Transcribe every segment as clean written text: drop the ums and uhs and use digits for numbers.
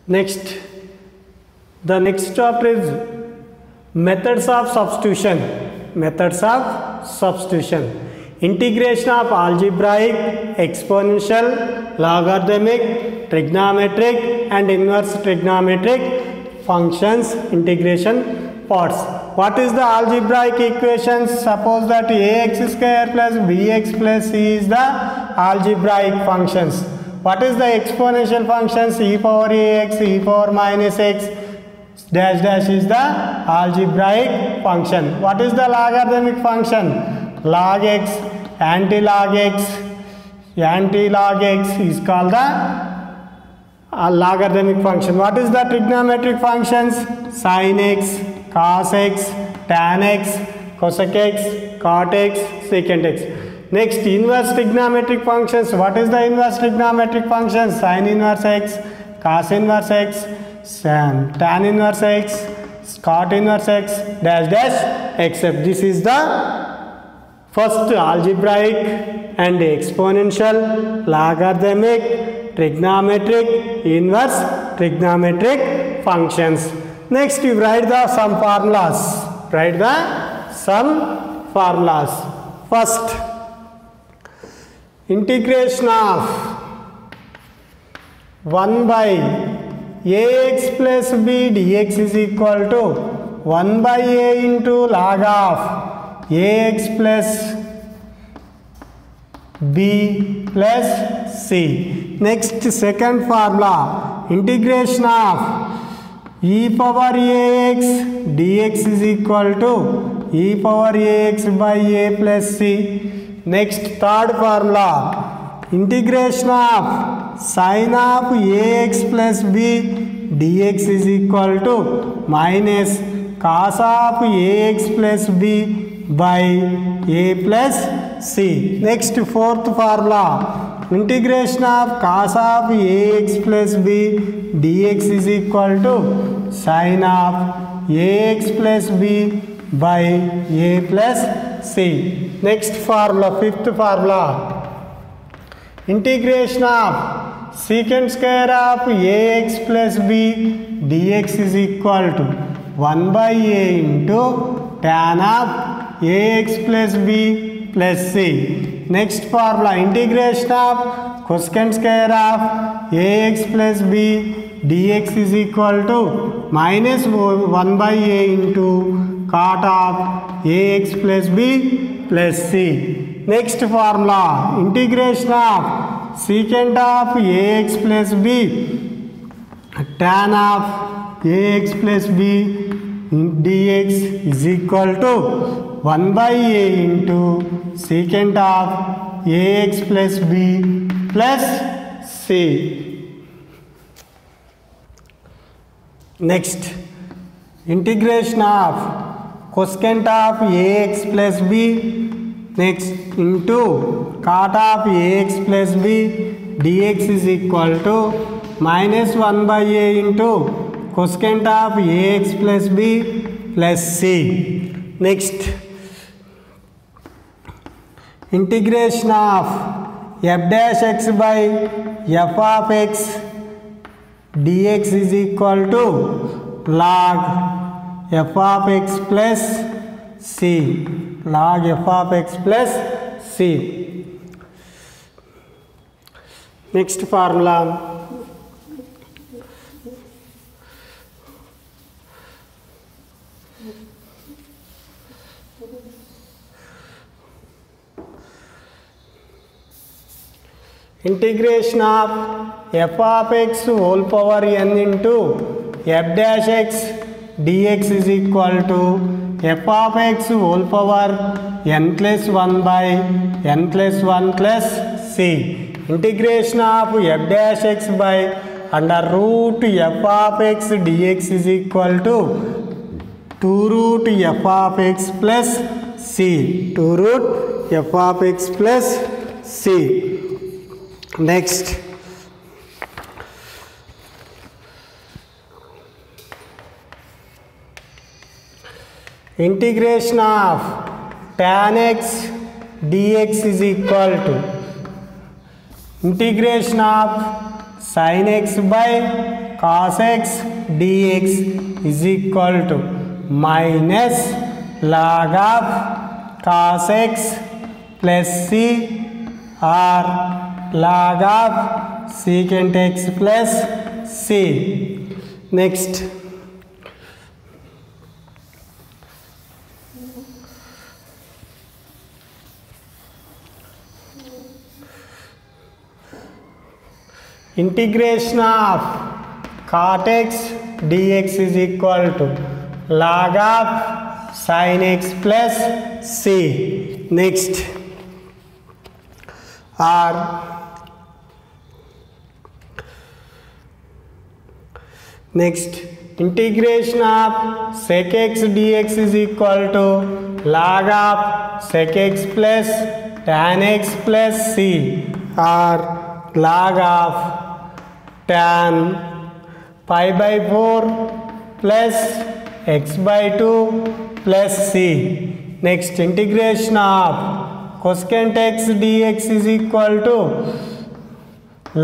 Next, the next chapter is methods of substitution. Methods of substitution. Integration of algebraic, exponential, logarithmic, trigonometric and inverse trigonometric functions. Integration parts. What is the algebraic equations? Suppose that ax square plus bx plus c is the algebraic functions. What is the exponential functions? E power ax, e power minus x dash dash is the algebraic function. What is the logarithmic function? Log x, anti-log x. Anti-log x is called the logarithmic function. What is the trigonometric functions? Sin x, cos x, tan x, cosec x, cot x, secant x. Next, inverse trigonometric functions. What is the inverse trigonometric functions? Sin inverse x, cos inverse x, tan inverse x, cot inverse x, dash dash, except this is the first algebraic and exponential, logarithmic, trigonometric, inverse trigonometric functions. Next, you write the some formulas. Write the some formulas. First, integration of 1 by ax plus b dx is equal to 1 by a into log of ax plus b plus c. Next, second formula, integration of e power ax dx is equal to e power ax by a plus c. Next, third formula, integration of sin of ax plus b dx is equal to minus cos of ax plus b by a plus c. Next, fourth formula, integration of cos of ax plus b dx is equal to sin of ax plus b by a plus c. Next formula, fifth formula, integration of secant square of ax plus b dx is equal to 1 by a into tan of ax plus b plus c. Next formula, integration of cosecant square of ax plus b dx is equal to minus 1 by a into cot of ax plus b plus c. Next formula, integration of secant of ax plus b tan of ax plus b dx is equal to 1 by a into secant of ax plus b plus c. Next, integration of cosecant of ax plus b next into cot of ax plus b dx is equal to minus 1 by a into cosecant of ax plus b plus c. Next, integration of f dash x by f of x dx is equal to log f of x plus c. Log f of x plus c. Next formula, integration of f of x whole power n into f dash x dx is equal to f of x whole power n plus 1 by n plus 1 plus c. Integration of f dash x by under root f of x dx is equal to 2 root f of x plus c. 2 root f of x plus c. Next, integration of tan x dx is equal to integration of sin x by cos x dx is equal to minus log of cos x plus c or log of secant x plus c. Next, integration of cot x dx is equal to log of sin x plus c. Next, integration of sec x dx is equal to log of sec x plus tan x plus c or log of tan pi by 4 plus x by 2 plus c. Next, integration of cosecant x dx is equal to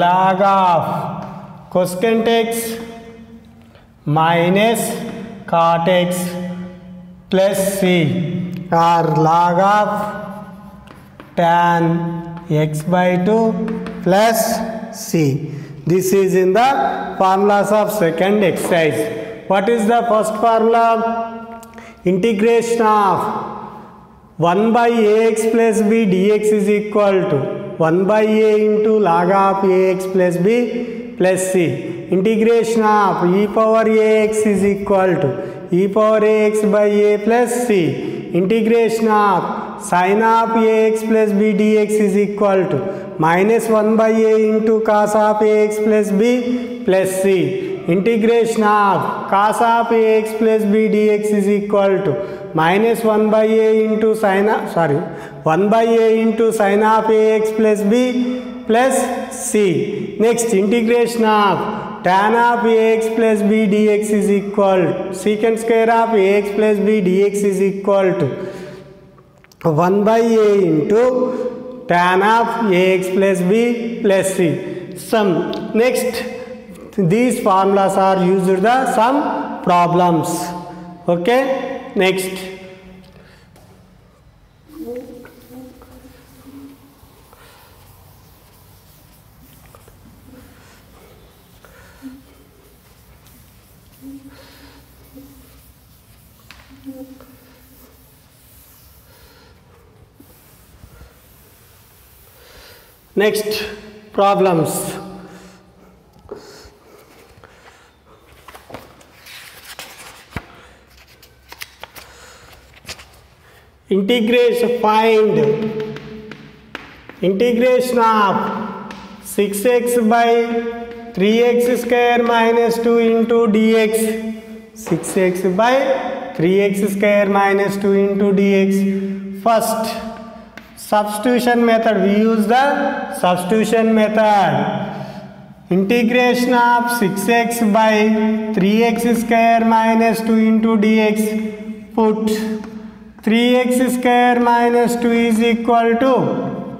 log of cosecant x minus cot x plus c or log of tan x by 2 plus c. This is in the formulas of second exercise. What is the first formula? Integration of 1 by ax plus b dx is equal to 1 by a into log of ax plus b plus c. Integration of e power ax is equal to e power ax by a plus c. Integration of sin of ax plus b dx is equal to minus 1 by a into cos of ax plus b plus c. Integration of cos of ax plus b dx is equal to minus 1 by a into 1 by a into sin of ax plus b plus c. Next, integration of tan of ax plus b dx is equal to secant square of ax plus b dx is equal to 1 by a into tan of ax plus b plus c. Sum. Next, these formulas are used in the sum problems. Okay. Next, problems. Find integration of 6x by 3x square minus 2 into dx. 6x by 3x square minus 2 into dx. First, substitution method. We use the substitution method. Integration of 6x by 3x square minus 2 into dx. Put 3x square minus 2 is equal to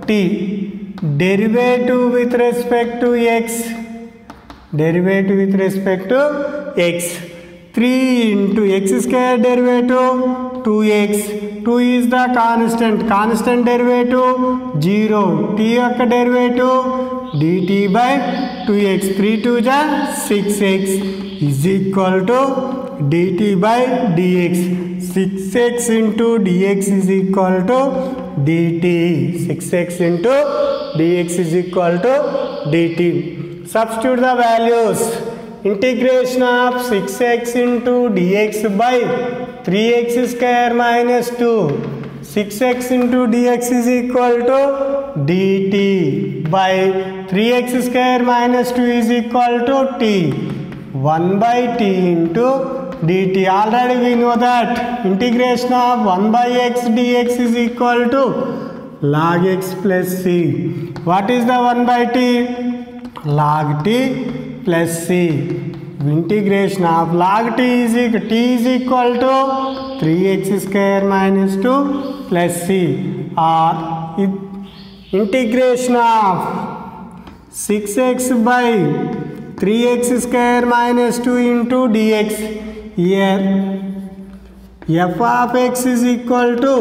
t. Derivative with respect to x. Derivative with respect to x. 3 into x square derivative 2x. 2 is the constant. Constant derivative 0. T యొక్క derivative dt by 2x. 3 to the 6x is equal to dt by dx. 6x into dx is equal to dt. 6x into dx is equal to dt. Substitute the values. Integration of 6x into dx by 3x square minus 2. 6x into dx is equal to dt by 3x square minus 2 is equal to t. 1 by t into dt. Already we know that integration of 1 by x dx is equal to log x plus c. What is the 1 by t? Log t plus c. Integration of log t is equal to 3x square minus 2 plus c, or integration of 6x by 3x square minus 2 into dx. Here f of x is equal to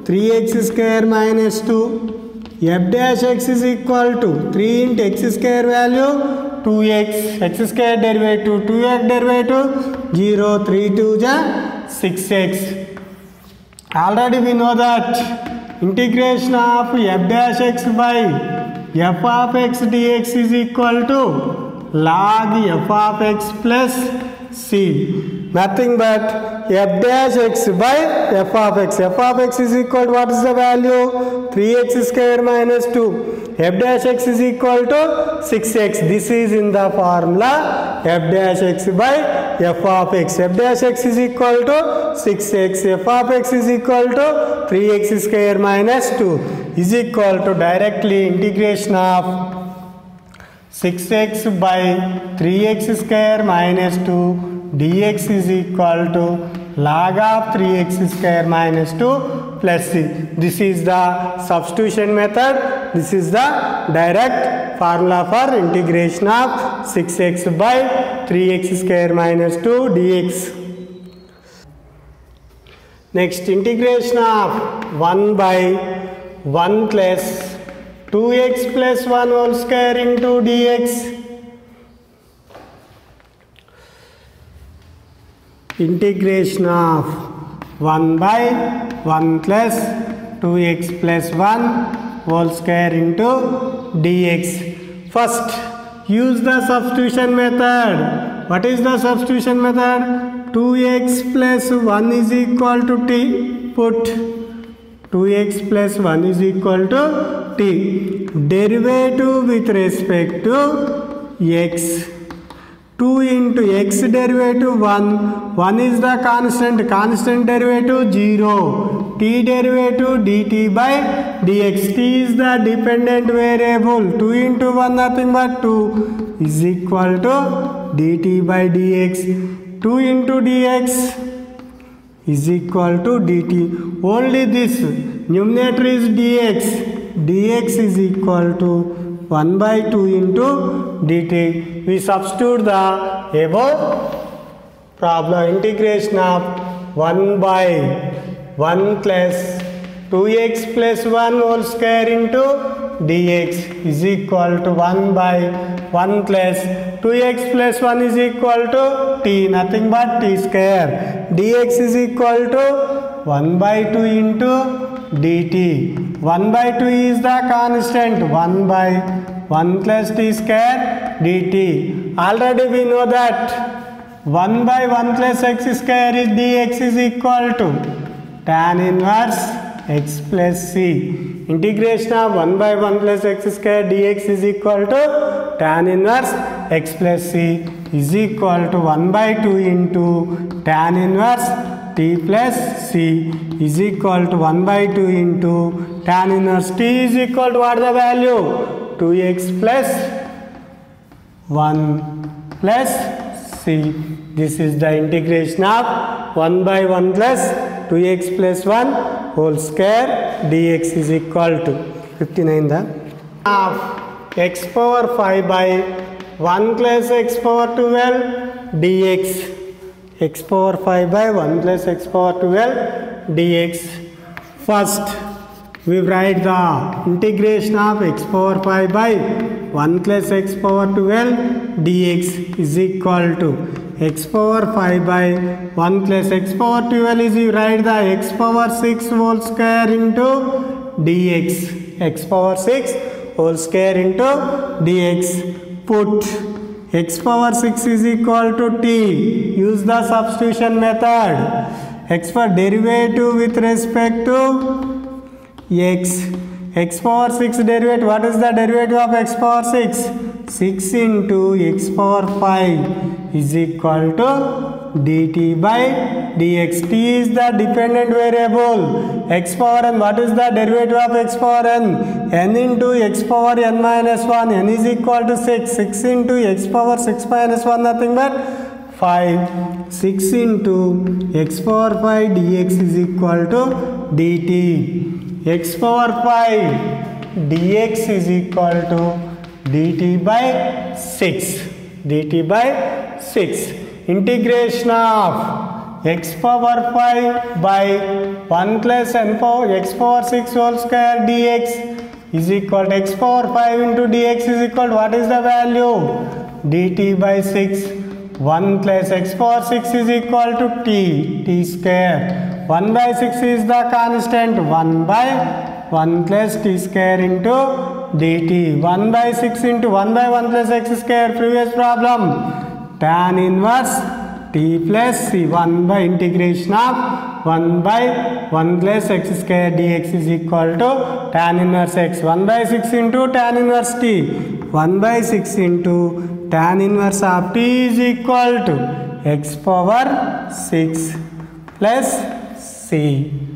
3x square minus 2. F dash x is equal to 3 into x square value 2x, x square derivative 2x derivative 0, 3 2 ja 6x. Already we know that integration of f dash x by f of x dx is equal to log f of x plus c. Nothing but f dash x by f of x. F of x is equal to, what is the value? 3x square minus 2. F dash x is equal to 6x. This is in the formula f dash x by f of x. F dash x is equal to 6x. F of x is equal to 3x square minus 2 is equal to directly integration of 6x by 3x square minus 2 dx is equal to log of 3x square minus 2 plus c. This is the substitution method. This is the direct formula for integration of 6x by 3x square minus 2 dx. Next, integration of 1 by 1 plus 2x plus 1 whole square into dx. Integration of 1 by 1 plus 2x plus 1 whole square into dx. First, use the substitution method. What is the substitution method? 2x plus 1 is equal to t. Put 2x plus 1 is equal to t. Derivative with respect to x. 2 into x derivative 1. 1 is the constant. Constant derivative 0. T derivative dt by dx. T is the dependent variable. 2 into 1 nothing but 2 is equal to dt by dx. 2 into dx is equal to dt. Only this numerator is dx. dx is equal to 1 by 2 into dt. We substitute the above problem. Integration of 1 by 1 plus 2x plus 1 whole square into dx is equal to 1 by 1 plus 2x plus 1 is equal to t, nothing but t square. dx is equal to 1 by 2 into dt. 1 by 2 is the constant. 1 by 1 plus t square dt. Already we know that 1 by 1 plus x square is dx is equal to tan inverse x plus c. Integration of 1 by 1 plus x square dx is equal to tan inverse x plus c is equal to 1 by 2 into tan inverse t plus c is equal to 1 by 2 into tan inverse t is equal to, what is the value? 2x plus 1 plus c. This is the integration of 1 by 1 plus 2x plus 1 whole square dx is equal to 59. The of x power 5 by 1 plus x power 12 dx. X power 5 by 1 plus x power 12 dx. First, we write the integration of x power 5 by 1 plus x power 12 dx is equal to x power 5 by 1 plus x power 12 is, you write the x power 6 whole square into dx. X power 6 whole square into dx. Put x power 6 is equal to t. Use the substitution method. X for derivative with respect to x. X power 6 derivative. What is the derivative of x power 6? 6 into x power 5 is equal to dt by dx. T is the dependent variable. X power n. What is the derivative of x power n? N into x power n minus 1. N is equal to 6. 6 into x power 6 minus 1 nothing but 5. 6 into x power 5 dx is equal to dt. X power 5 dx is equal to dt by 6. dt by 6. Integration of x power 5 by 1 plus n power x power 6 whole square dx is equal to x power 5 into dx is equal to what is the value? Dt by 6. 1 plus x power 6 is equal to t square. 1 by 6 is the constant. 1 by 1 plus t square into dt. 1 by 6 into 1 by 1 plus x square. Previous problem. Tan inverse t plus c. 1 by integration of 1 by 1 plus x square dx is equal to tan inverse x. 1 by 6 into tan inverse t. 1 by 6 into tan inverse of t is equal to x power 6 plus c.